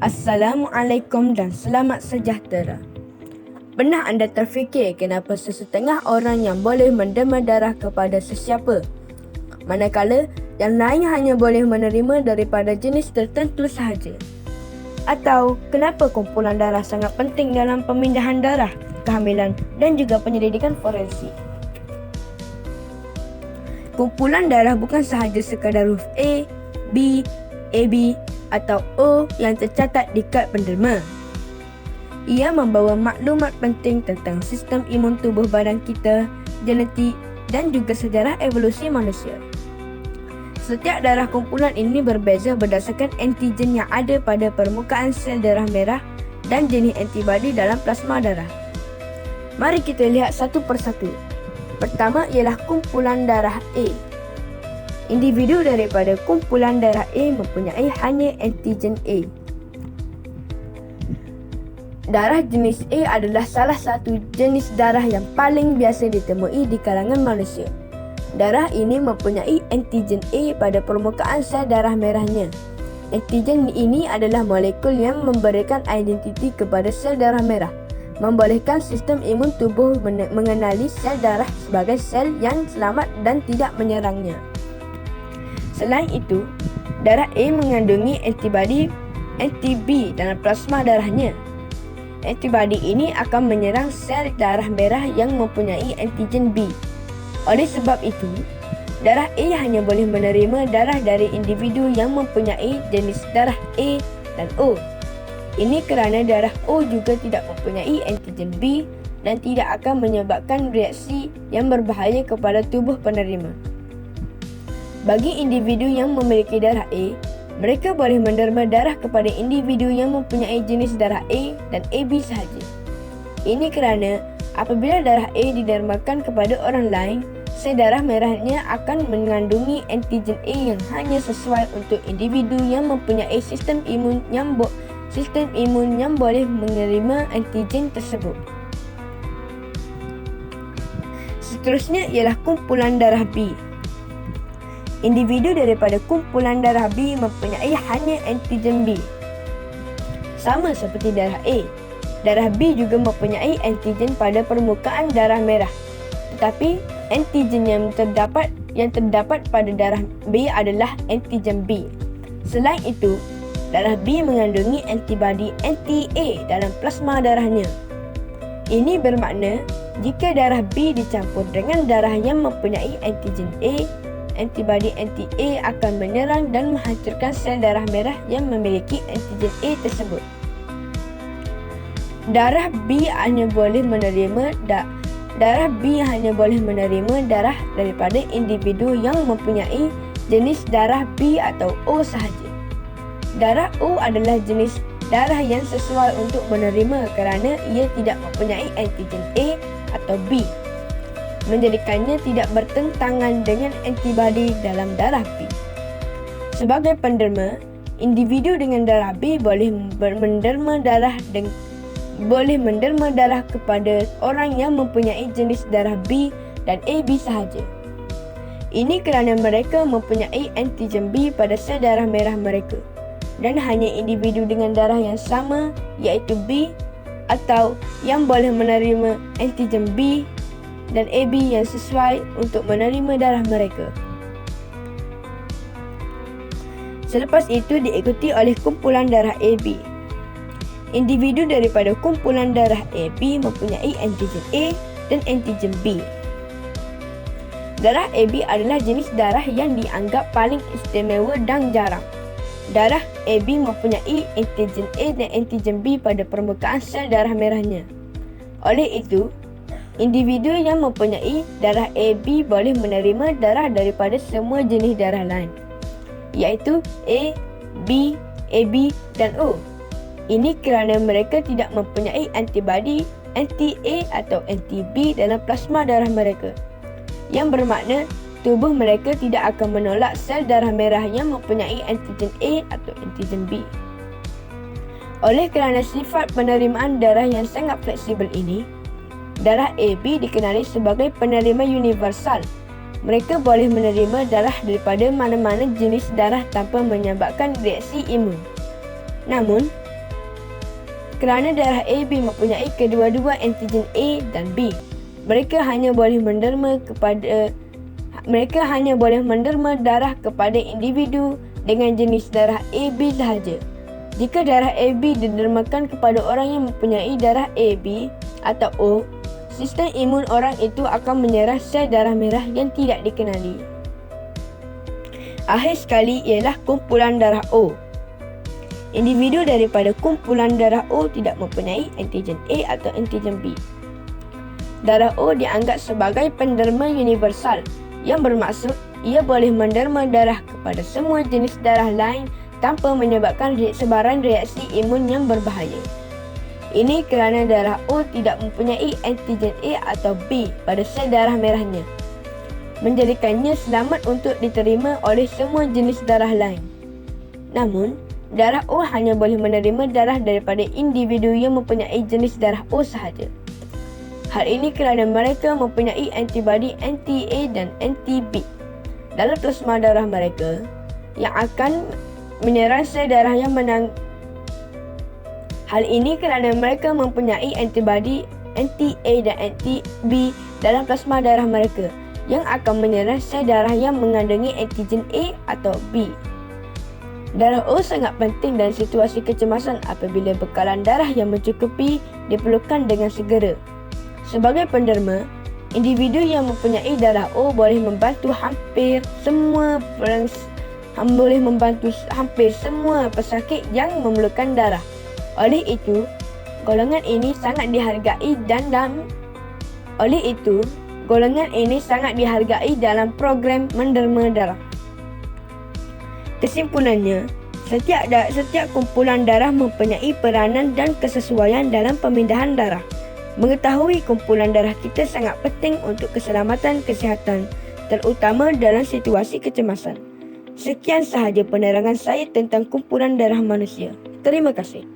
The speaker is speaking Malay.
Assalamualaikum dan selamat sejahtera. Pernah anda terfikir kenapa sesetengah orang yang boleh menderma darah kepada sesiapa, manakala yang lain hanya boleh menerima daripada jenis tertentu sahaja? Atau kenapa kumpulan darah sangat penting dalam pemindahan darah, kehamilan dan juga penyelidikan forensik? Kumpulan darah bukan sahaja sekadar huruf A, B, AB atau O yang tercatat di kad penderma. Ia membawa maklumat penting tentang sistem imun tubuh badan kita, genetik dan juga sejarah evolusi manusia. Setiap darah kumpulan ini berbeza berdasarkan antigen yang ada pada permukaan sel darah merah dan jenis antibadi dalam plasma darah. Mari kita lihat satu persatu. Pertama ialah kumpulan darah A. Individu daripada kumpulan darah A mempunyai hanya antigen A. Darah jenis A adalah salah satu jenis darah yang paling biasa ditemui di kalangan manusia. Darah ini mempunyai antigen A pada permukaan sel darah merahnya. Antigen ini adalah molekul yang memberikan identiti kepada sel darah merah, membolehkan sistem imun tubuh mengenali sel darah sebagai sel yang selamat dan tidak menyerangnya. Selain itu, darah A mengandungi antibadi anti-B dalam plasma darahnya. Antibadi ini akan menyerang sel darah merah yang mempunyai antigen B. Oleh sebab itu, darah A hanya boleh menerima darah dari individu yang mempunyai jenis darah A dan O. Ini kerana darah O juga tidak mempunyai antigen B dan tidak akan menyebabkan reaksi yang berbahaya kepada tubuh penerima. Bagi individu yang memiliki darah A, mereka boleh menderma darah kepada individu yang mempunyai jenis darah A dan AB sahaja. Ini kerana apabila darah A didermakan kepada orang lain, sel darah merahnya akan mengandungi antigen A yang hanya sesuai untuk individu yang mempunyai sistem imun yang boleh menerima antigen tersebut. Seterusnya ialah kumpulan darah B. Individu daripada kumpulan darah B mempunyai hanya antigen B. Sama seperti darah A, darah B juga mempunyai antigen pada permukaan darah merah. Tetapi antigen yang terdapat pada darah B adalah antigen B. Selain itu, darah B mengandungi antibadi anti-A dalam plasma darahnya. Ini bermakna jika darah B dicampur dengan darah yang mempunyai antigen A, antibadi anti-A akan menyerang dan menghancurkan sel darah merah yang memiliki antigen A tersebut. Darah B hanya boleh menerima darah daripada individu yang mempunyai jenis darah B atau O sahaja. Darah O adalah jenis darah yang sesuai untuk menerima kerana ia tidak mempunyai antigen A atau B, menjadikannya tidak bertentangan dengan antibadi dalam darah B. Sebagai penderma, individu dengan darah B boleh menderma darah kepada orang yang mempunyai jenis darah B dan AB sahaja. Ini kerana mereka mempunyai antigen B pada sel darah merah mereka, dan hanya individu dengan darah yang sama iaitu B atau yang boleh menerima antigen B dan AB yang sesuai untuk menerima darah mereka. Selepas itu diikuti oleh kumpulan darah AB. Individu daripada kumpulan darah AB mempunyai antigen A dan antigen B. Darah AB adalah jenis darah yang dianggap paling istimewa dan jarang. Darah AB mempunyai antigen A dan antigen B pada permukaan sel darah merahnya. Oleh itu, individu yang mempunyai darah AB boleh menerima darah daripada semua jenis darah lain, iaitu A, B, AB dan O. Ini kerana mereka tidak mempunyai antibadi anti-A atau anti-B dalam plasma darah mereka, yang bermakna tubuh mereka tidak akan menolak sel darah merah yang mempunyai antigen A atau antigen B. Oleh kerana sifat penerimaan darah yang sangat fleksibel ini, darah AB dikenali sebagai penerima universal. Mereka boleh menerima darah daripada mana-mana jenis darah tanpa menyebabkan reaksi imun. Namun, Kerana darah AB mempunyai kedua-dua antigen A dan B, mereka hanya boleh menderma darah kepada individu dengan jenis darah AB sahaja. Jika darah AB didermakan kepada orang yang mempunyai darah AB atau O, sistem imun orang itu akan menyerah sel darah merah yang tidak dikenali. Akhir sekali ialah kumpulan darah O. Individu daripada kumpulan darah O tidak mempunyai antigen A atau antigen B. Darah O dianggap sebagai penderma universal, yang bermaksud ia boleh menderma darah kepada semua jenis darah lain tanpa menyebabkan sebaran reaksi imun yang berbahaya. Ini kerana darah O tidak mempunyai antigen A atau B pada sel darah merahnya, menjadikannya selamat untuk diterima oleh semua jenis darah lain. Namun, darah O hanya boleh menerima darah daripada individu yang mempunyai jenis darah O sahaja. Hal ini kerana mereka mempunyai antibodi anti-A dan anti-B dalam plasma darah mereka yang akan menyerang sel darah yang Hal ini kerana mereka mempunyai antibodi anti-A dan anti-B dalam plasma darah mereka yang akan menyerang sel darah yang mengandungi antigen A atau B. Darah O sangat penting dalam situasi kecemasan apabila bekalan darah yang mencukupi diperlukan dengan segera. Sebagai penderma, individu yang mempunyai darah O boleh membantu hampir semua pesakit yang memerlukan darah. Oleh itu, golongan ini sangat dihargai dalam program menderma darah. Kesimpulannya, setiap kumpulan darah mempunyai peranan dan kesesuaian dalam pemindahan darah. Mengetahui kumpulan darah kita sangat penting untuk keselamatan kesihatan, terutama dalam situasi kecemasan. Sekian sahaja penerangan saya tentang kumpulan darah manusia. Terima kasih.